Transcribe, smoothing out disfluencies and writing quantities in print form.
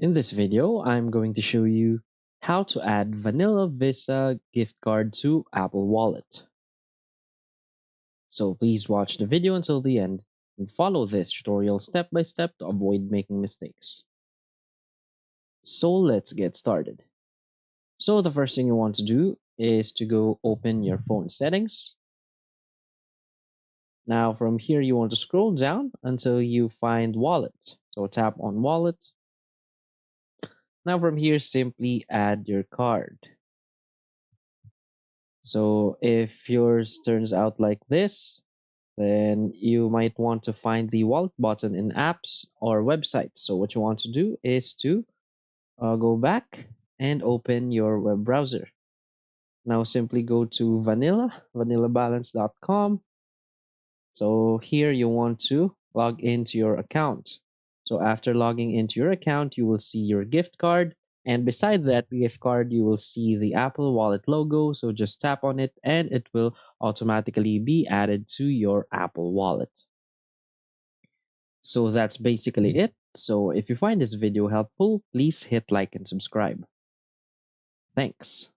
In this video, I'm going to show you how to add Vanilla Visa gift card to Apple Wallet. So please watch the video until the end and follow this tutorial step by step to avoid making mistakes. So let's get started. So the first thing you want to do is to go open your phone settings. Now from here you want to scroll down until you find Wallet. So tap on Wallet. Now from here simply add your card. So if yours turns out like this, then you might want to find the wallet button in apps or websites. So what you want to do is to go back and open your web browser. Now simply go to vanillabalance.com. So here you want to log into your account. So after logging into your account, you will see your gift card. And beside that gift card, you will see the Apple Wallet logo. So just tap on it and it will automatically be added to your Apple Wallet. So that's basically it. So if you find this video helpful, please hit like and subscribe. Thanks.